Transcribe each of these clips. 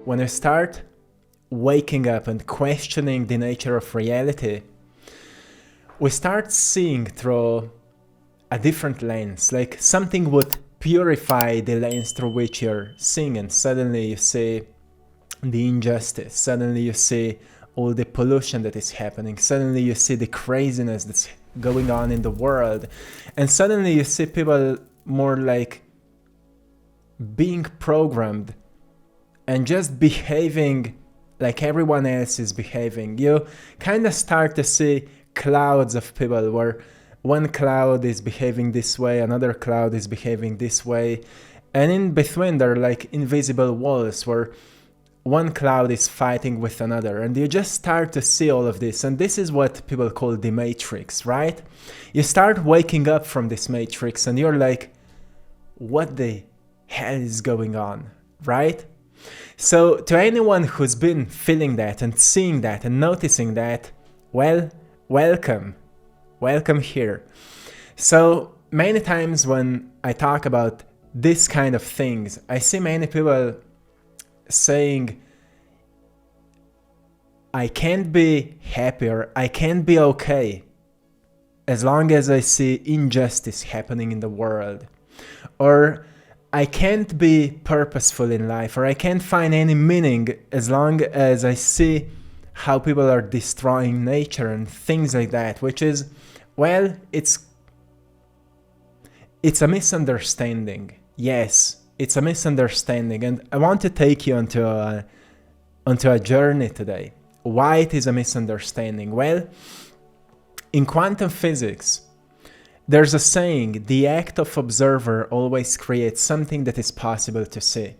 when you start waking up and questioning the nature of reality, we start seeing through a different lens, like something would purify the lens through which you're seeing, and suddenly you see the injustice, suddenly you see all the pollution that is happening, suddenly you see the craziness that's going on in the world, and suddenly you see people more like being programmed and just behaving like everyone else is behaving. You kind of start to see clouds of people where one cloud is behaving this way, another cloud is behaving this way, and in between there are like invisible walls where one cloud is fighting with another, and you just start to see all of this. And this is what people call the matrix, right? You start waking up from this matrix and you're like, what the hell is going on, right? So to anyone who's been feeling that and seeing that and noticing that, well, welcome here. So many times when I talk about this kind of things, I see many people saying, I can't be happy or I can't be okay as long as I see injustice happening in the world, or I can't be purposeful in life, or I can't find any meaning as long as I see how people are destroying nature and things like that, which is, well, it's a misunderstanding. Yes, it's a misunderstanding, and I want to take you onto a journey today. Why it is a misunderstanding? Well, in quantum physics, there's a saying, the act of observer always creates something that is possible to see.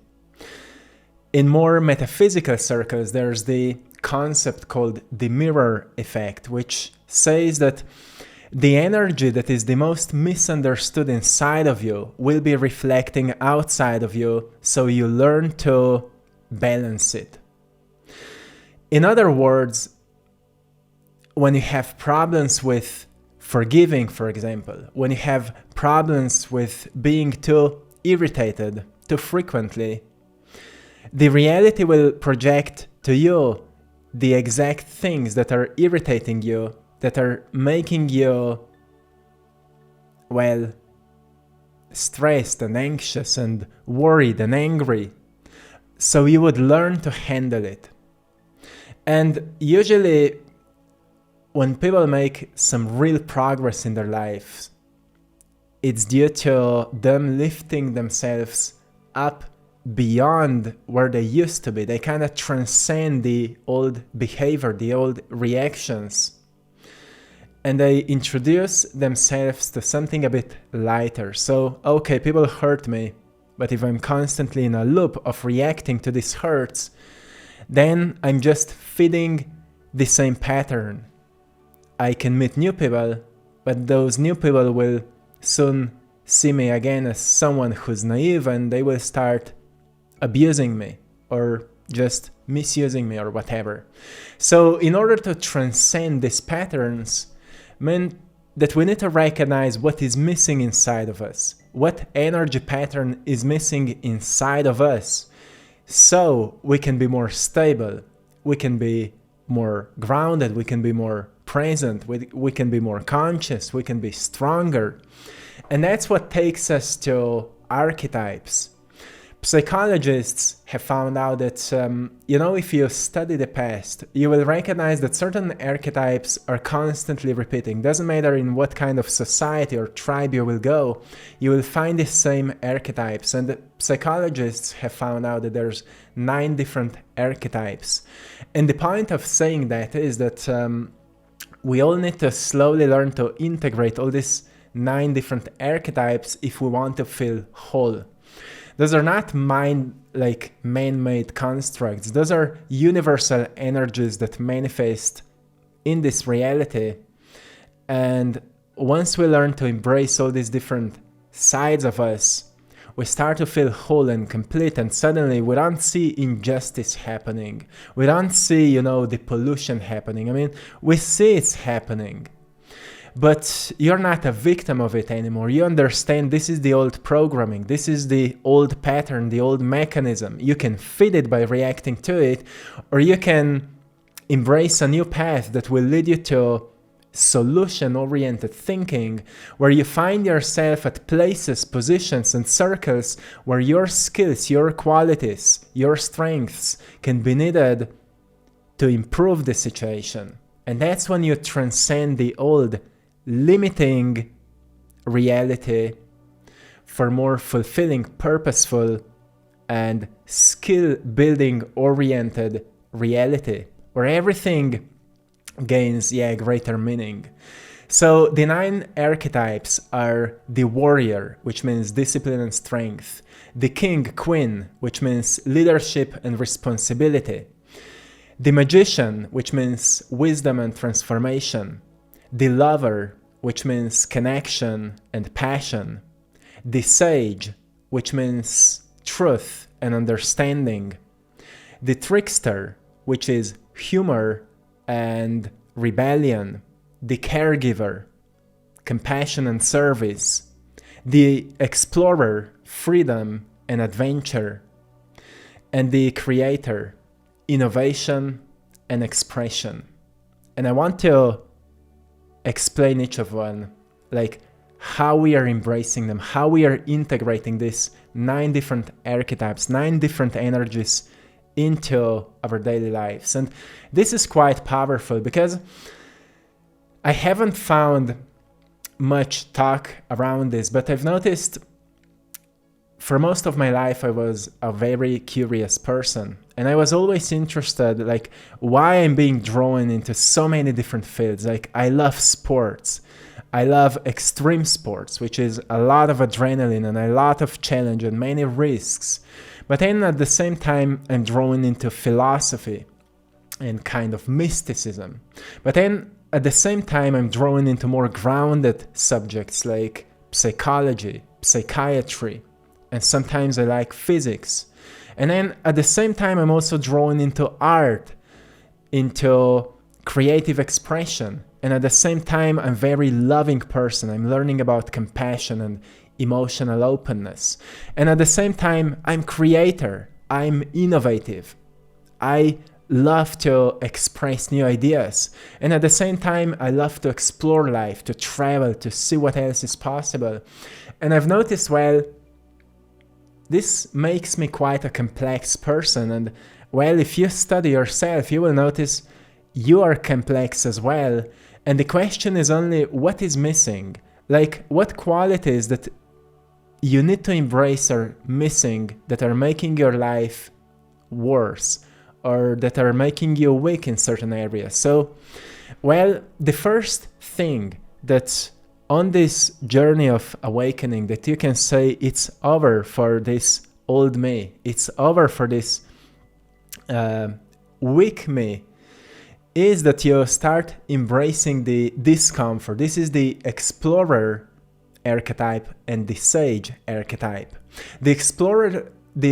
In more metaphysical circles, there's the concept called the mirror effect, which says that the energy that is the most misunderstood inside of you will be reflecting outside of you, so you learn to balance it. In other words, when you have problems with forgiving, for example, when you have problems with being too irritated too frequently, the reality will project to you the exact things that are irritating you, that are making you, well, stressed and anxious and worried and angry. So you would learn to handle it. And usually when people make some real progress in their lives, it's due to them lifting themselves up beyond where they used to be. They kind of transcend the old behavior, the old reactions, and they introduce themselves to something a bit lighter. So, okay, people hurt me, but if I'm constantly in a loop of reacting to these hurts, then I'm just feeding the same pattern. I can meet new people, but those new people will soon see me again as someone who's naive, and they will start abusing me or just misusing me or whatever. So in order to transcend these patterns, meant that we need to recognize what is missing inside of us, what energy pattern is missing inside of us, so we can be more stable, we can be more grounded, we can be more present, we can be more conscious, we can be stronger. And that's what takes us to archetypes. Psychologists have found out that, if you study the past, you will recognize that certain archetypes are constantly repeating. Doesn't matter in what kind of society or tribe you will go, you will find the same archetypes. And the psychologists have found out that there's 9 different archetypes. And the point of saying that is that we all need to slowly learn to integrate all these 9 different archetypes if we want to feel whole. Those are not man-made constructs. Those are universal energies that manifest in this reality. And once we learn to embrace all these different sides of us, we start to feel whole and complete, and suddenly we don't see injustice happening. We don't see, the pollution happening. I mean, we see it's happening. but you're not a victim of it anymore. You understand this is the old programming, this is the old pattern, the old mechanism. You can fit it by reacting to it, or you can embrace a new path that will lead you to solution-oriented thinking, where you find yourself at places, positions, and circles where your skills, your qualities, your strengths can be needed to improve the situation. And that's when you transcend the old limiting reality for more fulfilling, purposeful, and skill-building oriented reality, where everything gains greater meaning. So the 9 archetypes are the warrior, which means discipline and strength, the king, queen, which means leadership and responsibility, the magician, which means wisdom and transformation, the lover, which means connection and passion, the sage, which means truth and understanding, the trickster, which is humor and rebellion, the caregiver, compassion and service, the explorer, freedom and adventure, and the creator, innovation and expression. And I want to explain each of one, like how we are embracing them, how we are integrating these 9 different archetypes, 9 different energies into our daily lives. And this is quite powerful because I haven't found much talk around this, but I've noticed for most of my life I was a very curious person, and I was always interested, like, why I'm being drawn into so many different fields. Like, I love sports, I love extreme sports, which is a lot of adrenaline and a lot of challenge and many risks. But then at the same time, I'm drawn into philosophy and kind of mysticism. But then at the same time, I'm drawn into more grounded subjects like psychology, psychiatry, and sometimes I like physics. And then at the same time, I'm also drawn into art, into creative expression. And at the same time, I'm a very loving person. I'm learning about compassion and emotional openness. And at the same time, I'm creator, I'm innovative, I love to express new ideas. And at the same time, I love to explore life, to travel, to see what else is possible. And I've noticed, well, this makes me quite a complex person. And well, if you study yourself, you will notice you are complex as well. And the question is only what is missing? Like, what qualities that you need to embrace are missing, that are making your life worse, or that are making you weak in certain areas. So, well, the first thing that's on this journey of awakening that you can say it's over for this old me, it's over for this weak me, is that you start embracing the discomfort. This is the explorer archetype and the sage archetype. The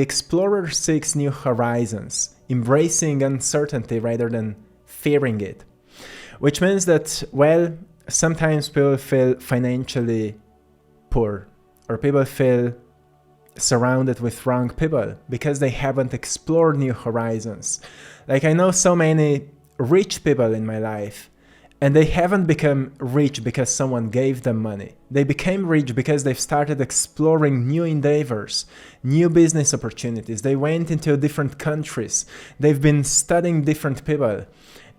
explorer seeks new horizons, embracing uncertainty rather than fearing it, which means that, well, sometimes people feel financially poor, or people feel surrounded with wrong people because they haven't explored new horizons. Like, I know so many rich people in my life, and they haven't become rich because someone gave them money. They became rich because they've started exploring new endeavors, new business opportunities. They went into different countries. They've been studying different people,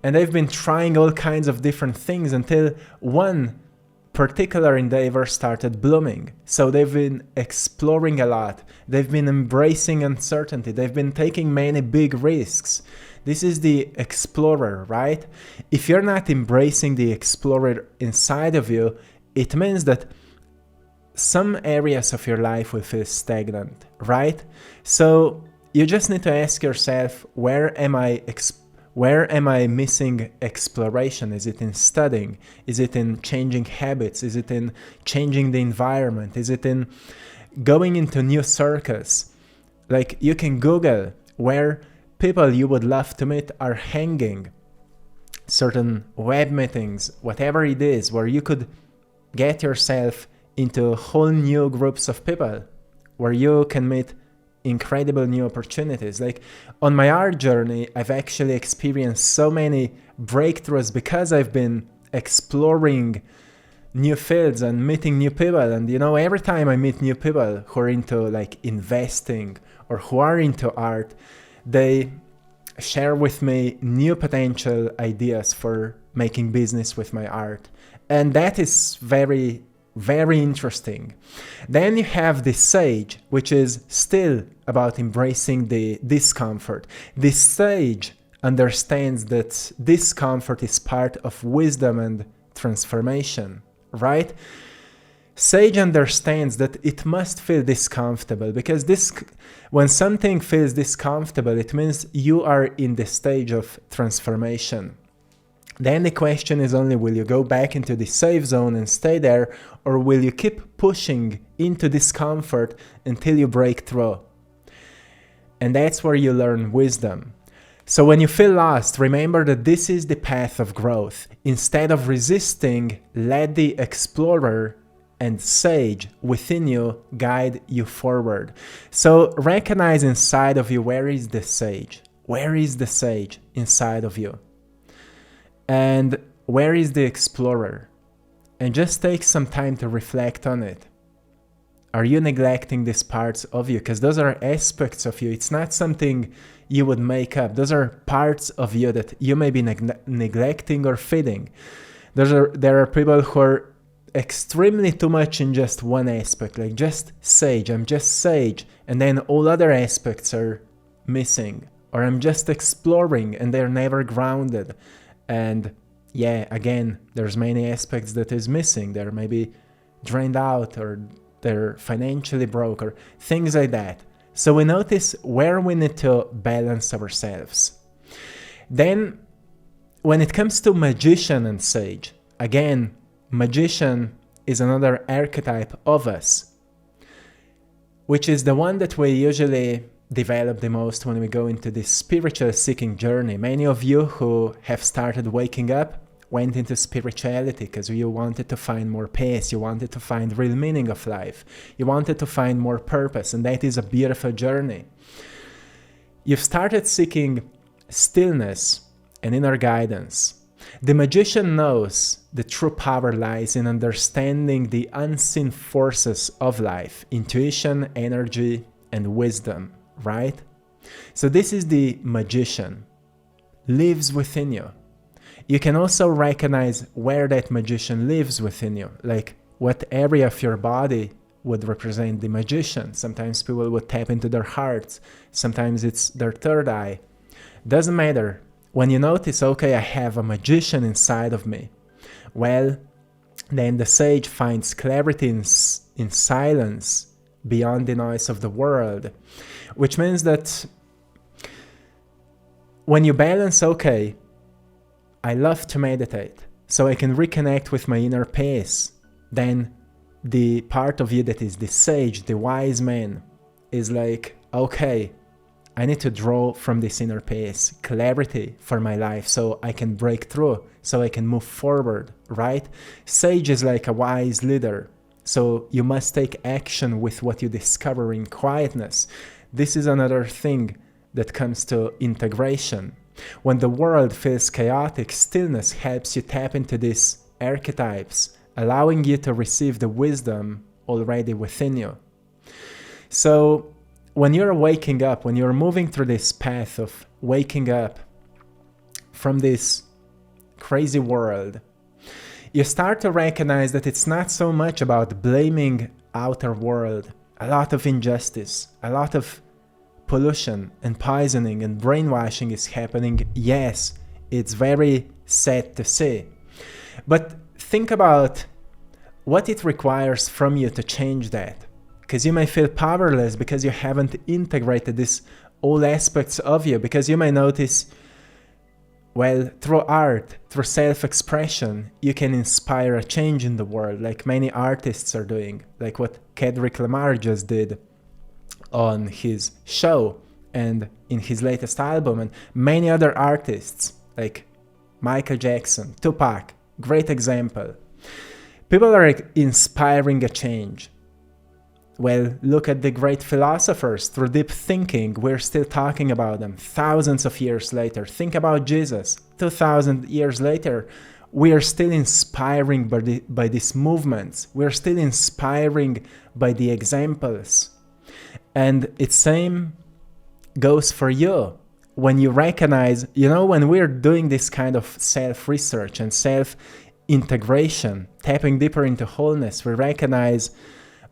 and they've been trying all kinds of different things until one particular endeavor started blooming. So they've been exploring a lot. They've been embracing uncertainty. They've been taking many big risks. This is the explorer, right? If you're not embracing the explorer inside of you, it means that some areas of your life will feel stagnant, right? So you just need to ask yourself, where am I missing exploration? Is it in studying? Is it in changing habits? Is it in changing the environment? Is it in going into new circles? Like, you can Google where people you would love to meet are hanging. certain web meetings, whatever it is, where you could get yourself into whole new groups of people, where you can meet incredible new opportunities. Like on my art journey, I've actually experienced so many breakthroughs because I've been exploring new fields and meeting new people. And every time I meet new people who are into like investing or who are into art, they share with me new potential ideas for making business with my art. And that is very, very interesting. Then you have the sage, which is still about embracing the discomfort. The sage understands that discomfort is part of wisdom and transformation, right? Sage understands that it must feel discomfortable, because when something feels discomfortable, it means you are in the stage of transformation. Then the question is only, will you go back into the safe zone and stay there, or will you keep pushing into discomfort until you break through? And that's where you learn wisdom. So when you feel lost, remember that this is the path of growth. Instead of resisting, let the explorer and sage within you guide you forward. So recognize inside of you, where is the sage? Where is the sage inside of you? And where is the explorer? And just take some time to reflect on it. Are you neglecting these parts of you? Because those are aspects of you. It's not something you would make up. Those are parts of you that you may be neglecting or feeding. There are people who are extremely too much in just one aspect, like just sage, I'm just sage, and then all other aspects are missing. Or I'm just exploring and they're never grounded. And yeah, again, there's many aspects that is missing. They're maybe drained out, or they're financially broke, or things like that. So we notice where we need to balance ourselves. Then when it comes to magician and sage, again, magician is another archetype of us, which is the one that we usually develop the most when we go into this spiritual seeking journey. Many of you who have started waking up went into spirituality because you wanted to find more peace, you wanted to find real meaning of life, you wanted to find more purpose, and that is a beautiful journey. You've started seeking stillness and inner guidance. The magician knows the true power lies in understanding the unseen forces of life, intuition, energy, and wisdom, right? So this is the magician, lives within you. You can also recognize where that magician lives within you, like what area of your body would represent the magician. Sometimes people would tap into their hearts, sometimes it's their third eye. Doesn't matter. When you notice, okay, I have a magician inside of me, well, then the sage finds clarity in silence beyond the noise of the world, which means that when you balance, okay, I love to meditate, so I can reconnect with my inner peace, then the part of you that is the sage, the wise man, is like, okay, I need to draw from this inner peace, clarity for my life, so I can break through, so I can move forward, right? Sage is like a wise leader, so you must take action with what you discover in quietness. This is another thing that comes to integration. When the world feels chaotic, stillness helps you tap into these archetypes, allowing you to receive the wisdom already within you. So when you're waking up, when you're moving through this path of waking up from this crazy world, you start to recognize that it's not so much about blaming outer world. A lot of injustice, a lot of pollution and poisoning and brainwashing is happening. Yes, it's very sad to see. But think about what it requires from you to change that. Because you may feel powerless because you haven't integrated this all aspects of you. Because you may notice, well, through art, through self-expression, you can inspire a change in the world, like many artists are doing, like what Kendrick Lamar just did on his show and in his latest album, and many other artists, like Michael Jackson, Tupac, great example. People are inspiring a change. Well, look at the great philosophers. Through deep thinking, we're still talking about them thousands of years later. Think about Jesus. 2,000 years later, we are still inspiring by these movements. We are still inspiring by the examples. And it's same goes for you. When you recognize, when we're doing this kind of self-research and self-integration, tapping deeper into wholeness, we recognize,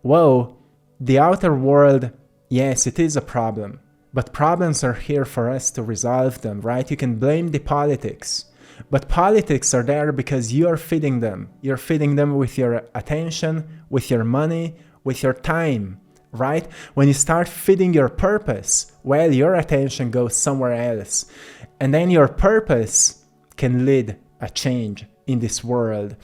whoa, the outer world, yes, it is a problem, but problems are here for us to resolve them, right? You can blame the politics, but politics are there because you're feeding them. You're feeding them with your attention, with your money, with your time, right? When you start feeding your purpose, well, your attention goes somewhere else. And then your purpose can lead a change in this world.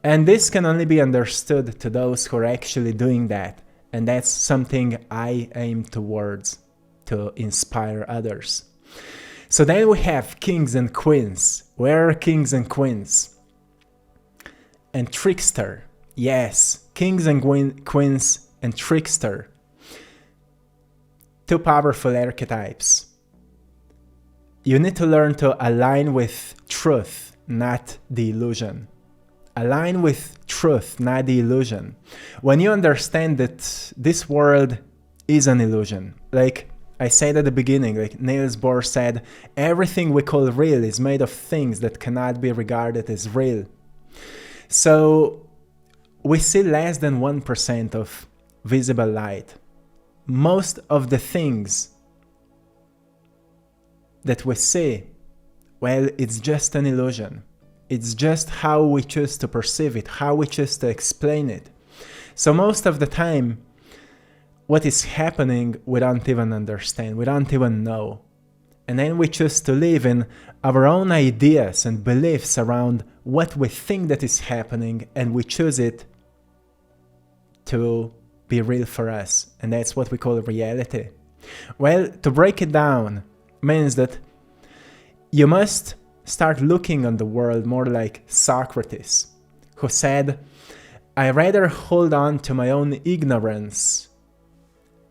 And this can only be understood to those who are actually doing that. And that's something I aim towards, to inspire others. So then we have kings and queens. Where are kings and queens? And trickster. Yes, kings and queens and trickster. Two powerful archetypes. You need to learn to align with truth, not the illusion. Align with truth, not the illusion. When you understand that this world is an illusion, like I said at the beginning, like Niels Bohr said, everything we call real is made of things that cannot be regarded as real. So we see less than 1% of visible light. Most of the things that we see, well, it's just an illusion. It's just how we choose to perceive it, how we choose to explain it. So most of the time, what is happening, we don't even understand, we don't even know. And then we choose to live in our own ideas and beliefs around what we think that is happening, and we choose it to be real for us. And that's what we call reality. Well, to break it down means that you must start looking on the world more like Socrates, who said, I rather hold on to my own ignorance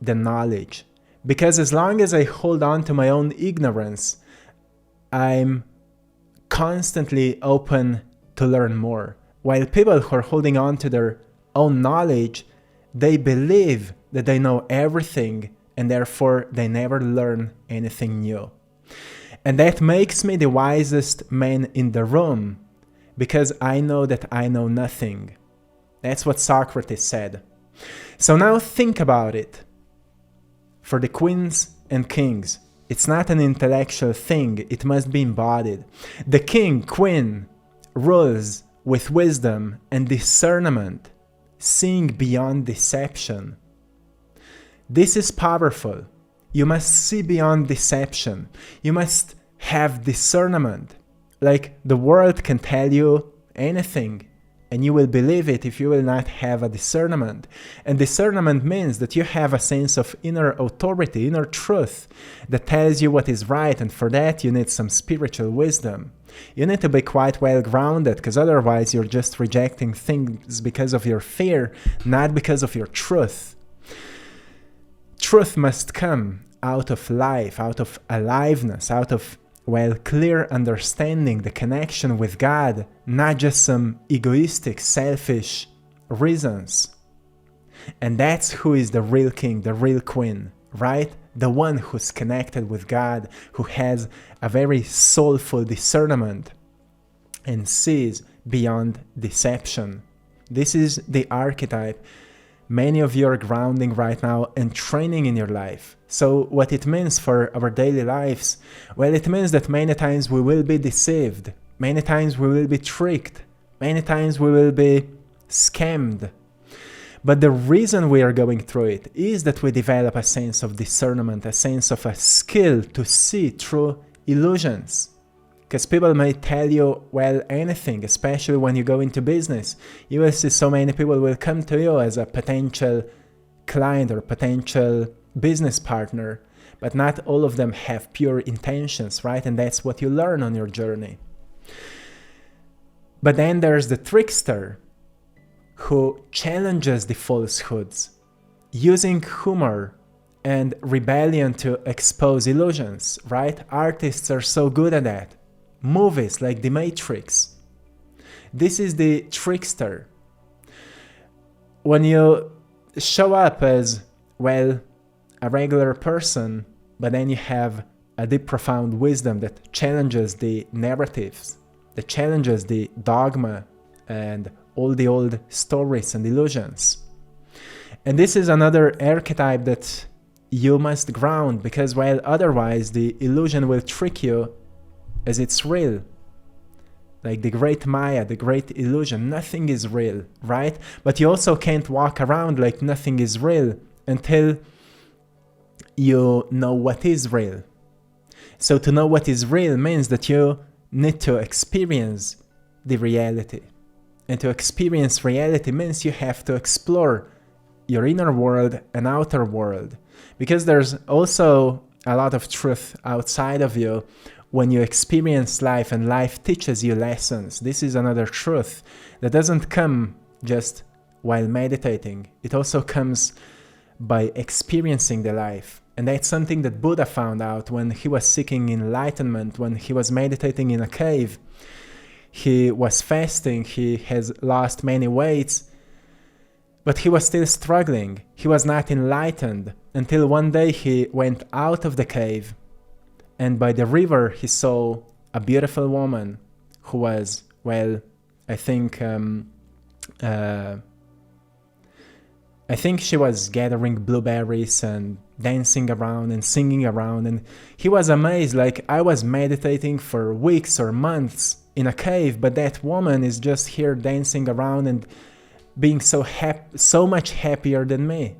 than knowledge. Because as long as I hold on to my own ignorance, I'm constantly open to learn more. While people who are holding on to their own knowledge, they believe that they know everything, and therefore they never learn anything new. And that makes me the wisest man in the room, because I know that I know nothing. That's what Socrates said. So now think about it. For the queens and kings, it's not an intellectual thing, it must be embodied. The king, queen, rules with wisdom and discernment, seeing beyond deception. This is powerful. You must see beyond deception. You must have discernment. Like the world can tell you anything, and you will believe it if you will not have a discernment. And discernment means that you have a sense of inner authority, inner truth that tells you what is right, and for that you need some spiritual wisdom. You need to be quite well grounded, because otherwise you're just rejecting things because of your fear, not because of your truth. Truth must come out of life, out of aliveness, out of, well, clear understanding, the connection with God, not just some egoistic, selfish reasons. And that's who is the real king, the real queen, right? The one who's connected with God, who has a very soulful discernment and sees beyond deception. This is the archetype many of you are grounding right now and training in your life. So what it means for our daily lives? Well, it means that many times we will be deceived. Many times we will be tricked. Many times we will be scammed. But the reason we are going through it is that we develop a sense of discernment, a sense of a skill to see through illusions. Because people may tell you, well, anything, especially when you go into business. You will see so many people will come to you as a potential client or potential business partner, but not all of them have pure intentions, right? And that's what you learn on your journey. But then there's the trickster, who challenges the falsehoods, using humor and rebellion to expose illusions, right? Artists are so good at that. Movies like The Matrix. This is the trickster. When you show up as, well, a regular person, but then you have a deep, profound wisdom that challenges the narratives, that challenges the dogma and all the old stories and illusions. And this is another archetype that you must ground, because while otherwise the illusion will trick you as it's real. Like the great Maya, the great illusion, nothing is real, right? But you also can't walk around like nothing is real until you know what is real. So to know what is real means that you need to experience the reality. And to experience reality means you have to explore your inner world and outer world. Because there's also a lot of truth outside of you when you experience life and life teaches you lessons. This is another truth that doesn't come just while meditating. It also comes by experiencing the life. And that's something that Buddha found out when he was seeking enlightenment, when he was meditating in a cave. He was fasting, he has lost many weights, but he was still struggling. He was not enlightened until one day he went out of the cave, and by the river he saw a beautiful woman who was, well, I think she was gathering blueberries and dancing around and singing around, and he was amazed, like, I was meditating for weeks or months in a cave, but that woman is just here dancing around and being so much happier than me.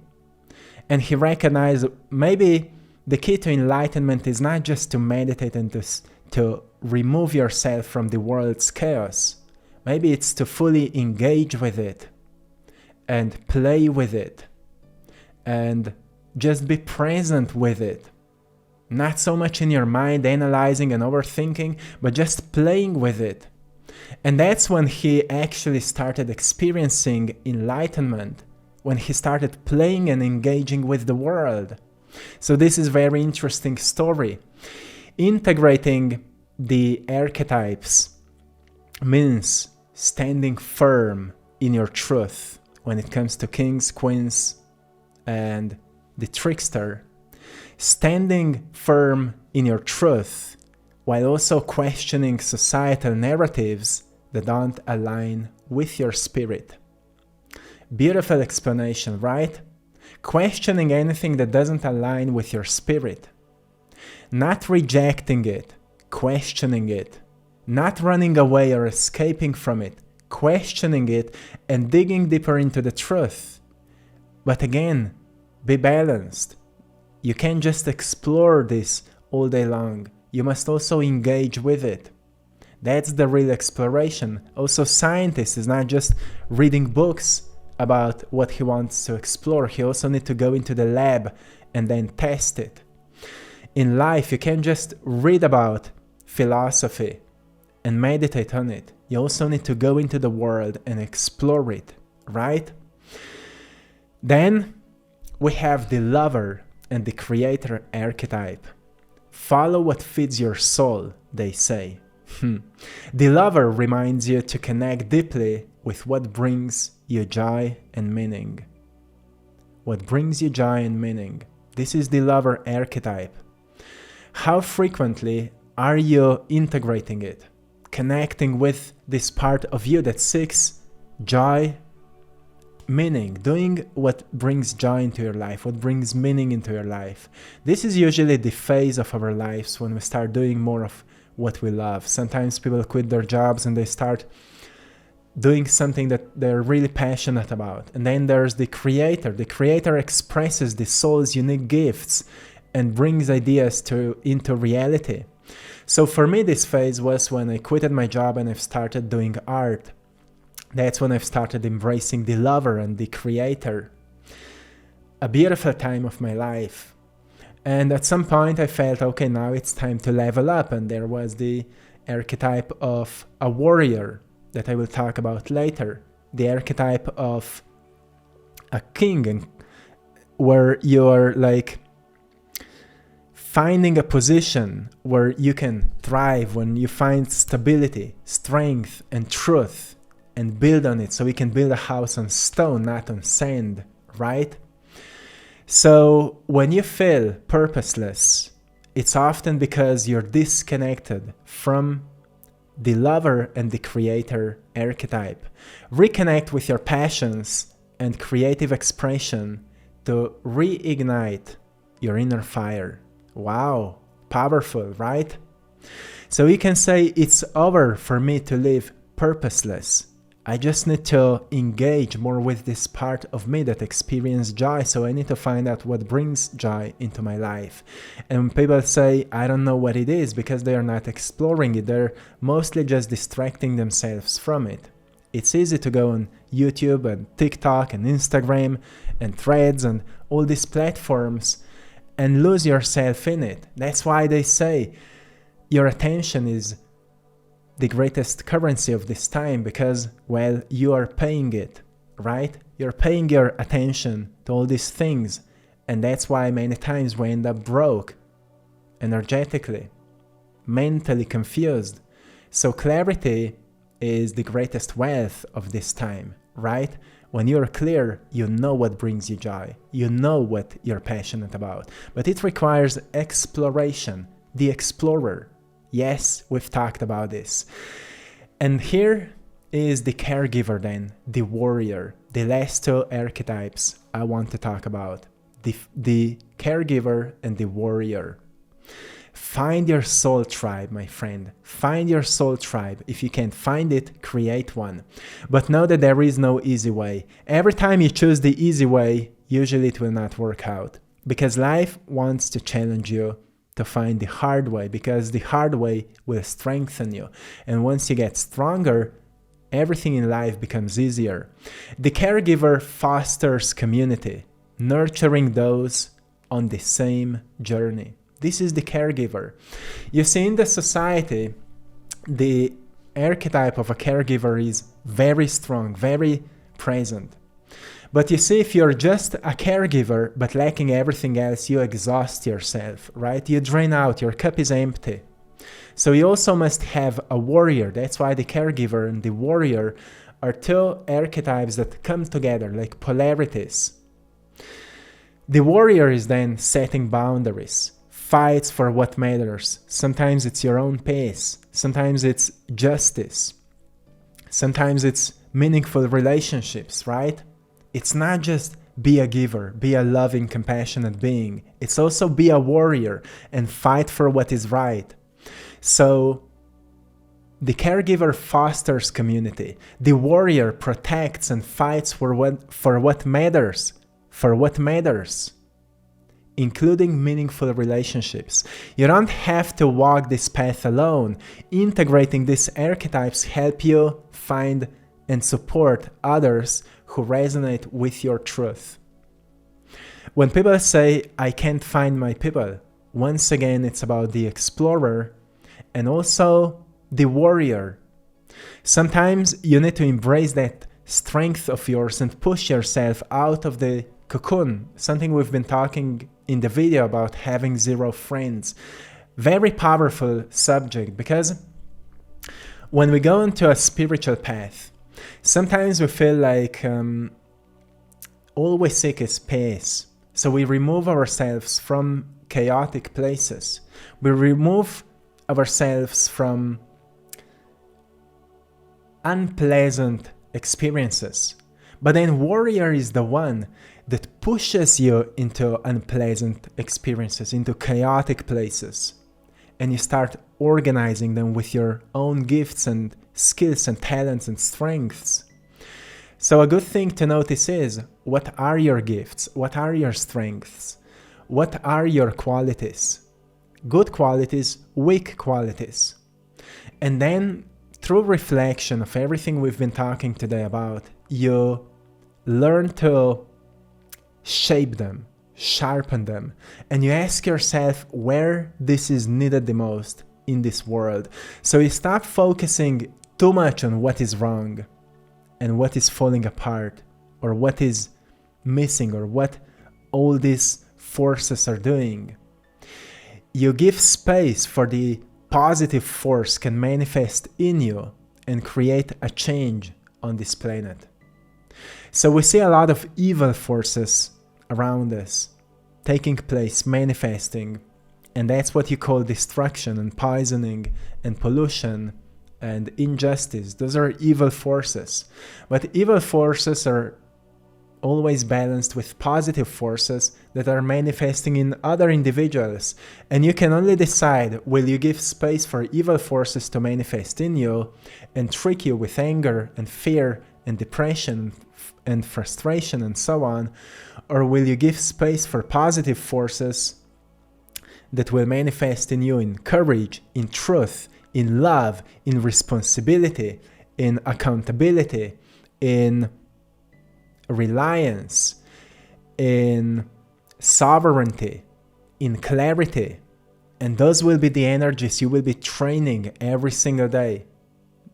And he recognized maybe the key to enlightenment is not just to meditate and to remove yourself from the world's chaos. Maybe it's to fully engage with it and play with it and just be present with it. Not so much in your mind analyzing and overthinking, but just playing with it. And that's when he actually started experiencing enlightenment, when he started playing and engaging with the world. So this is a very interesting story. Integrating the archetypes means standing firm in your truth when it comes to kings, queens, and the trickster. Standing firm in your truth while also questioning societal narratives that don't align with your spirit. Beautiful explanation, right? Questioning anything that doesn't align with your spirit. Not rejecting it, questioning it. Not running away or escaping from it, questioning it and digging deeper into the truth. But again, be balanced. You can't just explore this all day long. You must also engage with it. That's the real exploration. Also, scientist is not just reading books about what he wants to explore. He also needs to go into the lab and then test it. In life, you can't just read about philosophy and meditate on it. You also need to go into the world and explore it, right? Then we have the lover and the creator archetype. Follow what feeds your soul, they say. The lover reminds you to connect deeply with what brings you joy and meaning. What brings you joy and meaning. This is the lover archetype. How frequently are you integrating it? Connecting with this part of you that seeks joy, meaning, doing what brings joy into your life, what brings meaning into your life. This is usually the phase of our lives when we start doing more of what we love. Sometimes people quit their jobs and they start doing something that they're really passionate about. And then there's the creator. The creator expresses the soul's unique gifts and brings ideas into reality. So for me, this phase was when I quitted my job and I've started doing art. That's when I've started embracing the lover and the creator. A beautiful time of my life. And at some point I felt, okay, now it's time to level up. And there was the archetype of a warrior. that I will talk about later, the archetype of a king, and where you're like finding a position where you can thrive, when you find stability, strength, and truth, and build on it, so we can build a house on stone, not on sand, right? So when you feel purposeless, it's often because you're disconnected from the lover and the creator archetype. Reconnect with your passions and creative expression to reignite your inner fire. Wow, powerful, right? So you can say, it's over for me to live purposeless. I just need to engage more with this part of me that experiences joy, so I need to find out what brings joy into my life. And when people say, I don't know what it is, because they are not exploring it, they're mostly just distracting themselves from it. It's easy to go on YouTube and TikTok and Instagram and Threads and all these platforms and lose yourself in it. That's why they say your attention is the greatest currency of this time, because, well, you are paying it, right? You're paying your attention to all these things, and that's why many times we end up broke, energetically, mentally confused. So clarity is the greatest wealth of this time, right? When you're clear, you know what brings you joy. You know what you're passionate about. But it requires exploration, the explorer. Yes, we've talked about this. And here is the caregiver then, the warrior, the last two archetypes I want to talk about. The caregiver and the warrior. Find your soul tribe, my friend. Find your soul tribe. If you can't find it, create one. But know that there is no easy way. Every time you choose the easy way, usually it will not work out. Because life wants to challenge you to find the hard way, because the hard way will strengthen you. And once you get stronger, everything in life becomes easier. The caregiver fosters community, nurturing those on the same journey. This is the caregiver. You see, in the society, the archetype of a caregiver is very strong, very present. But you see, if you're just a caregiver but lacking everything else, you exhaust yourself, right? You drain out, your cup is empty. So you also must have a warrior. That's why the caregiver and the warrior are two archetypes that come together like polarities. The warrior is then setting boundaries, fights for what matters. Sometimes it's your own pace. Sometimes it's justice. Sometimes it's meaningful relationships, right? It's not just be a giver, be a loving, compassionate being. It's also be a warrior and fight for what is right. So the caregiver fosters community. The warrior protects and fights for what matters, including meaningful relationships. You don't have to walk this path alone. Integrating these archetypes help you find and support others who resonate with your truth. When people say, I can't find my people, once again, it's about the explorer and also the warrior. Sometimes you need to embrace that strength of yours and push yourself out of the cocoon, something we've been talking in the video about having zero friends. Very powerful subject, because when we go into a spiritual path, sometimes we feel like all we seek is peace. So we remove ourselves from chaotic places. We remove ourselves from unpleasant experiences. But then warrior is the one that pushes you into unpleasant experiences, into chaotic places. And you start organizing them with your own gifts and skills and talents and strengths. So a good thing to notice is, what are your gifts? What are your strengths? What are your qualities? Good qualities, weak qualities. And then through reflection of everything we've been talking today about, you learn to shape them, sharpen them, and you ask yourself where this is needed the most in this world. So you stop focusing too much on what is wrong and what is falling apart or what is missing or what all these forces are doing. You give space for the positive force can manifest in you and create a change on this planet. So we see a lot of evil forces around us taking place, manifesting, and that's what you call destruction and poisoning and pollution and injustice. Those are evil forces. But evil forces are always balanced with positive forces that are manifesting in other individuals. And you can only decide, will you give space for evil forces to manifest in you and trick you with anger and fear and depression and frustration and so on, or will you give space for positive forces that will manifest in you in courage, in truth, in love, in responsibility, in accountability, in reliance, in sovereignty, in clarity. And those will be the energies you will be training every single day.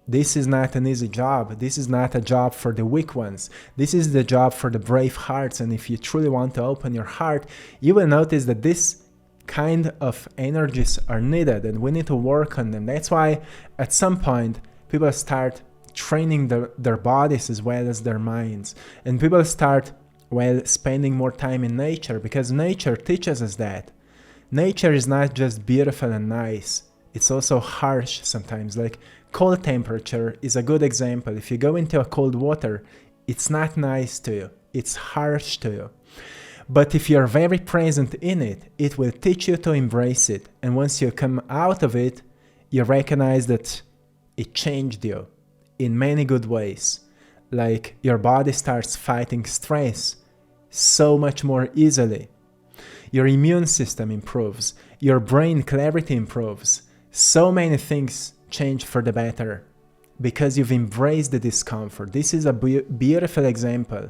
This is not an easy job. This is not a job for the weak ones. This is the job for the brave hearts. And if you truly want to open your heart, you will notice that this kind of energies are needed and we need to work on them. That's why at some point people start training their bodies as well as their minds, and people start spending more time in nature, because nature teaches us that nature is not just beautiful and nice, it's also harsh sometimes. Like cold temperature is a good example. If you go into a cold water, it's not nice to you, it's harsh to you. But if you're very present in it, it will teach you to embrace it. And once you come out of it, you recognize that it changed you in many good ways. Like your body starts fighting stress so much more easily. Your immune system improves. Your brain clarity improves. So many things change for the better because you've embraced the discomfort. This is a beautiful example.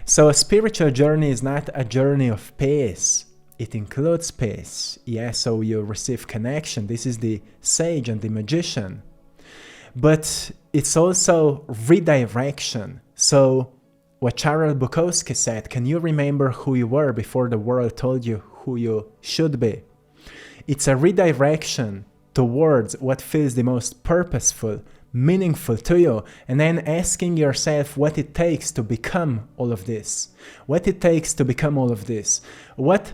So a spiritual journey is not a journey of peace. It includes peace. Yeah, so you receive connection. This is the sage and the magician. But it's also redirection. So what Charles Bukowski said, can you remember who you were before the world told you who you should be? It's a redirection towards what feels the most purposeful, meaningful to you, and then asking yourself what it takes to become all of this. What it takes to become all of this. What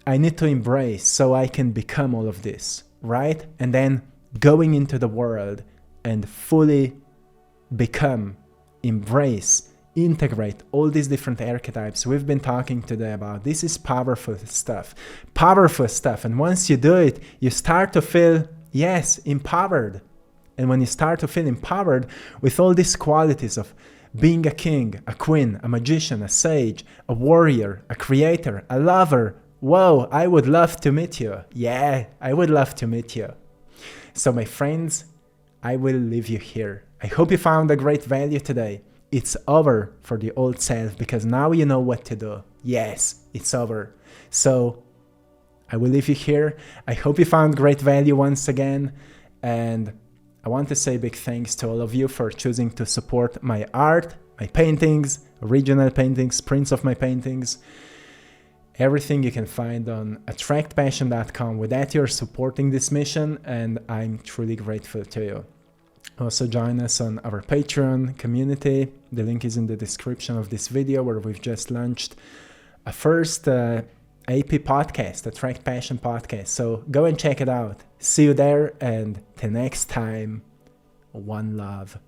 I need to embrace so I can become all of this, right? And then going into the world and fully become, embrace, integrate all these different archetypes we've been talking today about. This is powerful stuff. Powerful stuff. And once you do it, you start to feel, yes, empowered. And when you start to feel empowered with all these qualities of being a king, a queen, a magician, a sage, a warrior, a creator, a lover, whoa, I would love to meet you. Yeah, I would love to meet you. So my friends, I will leave you here. I hope you found a great value today. It's over for the old self because now you know what to do. Yes, it's over. So I will leave you here. I hope you found great value once again. And I want to say big thanks to all of you for choosing to support my art, my paintings, original paintings, prints of my paintings. Everything you can find on AttractPassion.com. With that, you're supporting this mission, and I'm truly grateful to you. Also join us on our Patreon community. The link is in the description of this video, where we've just launched a first AP podcast, Attract Passion podcast. So go and check it out. See you there, and till next time, one love.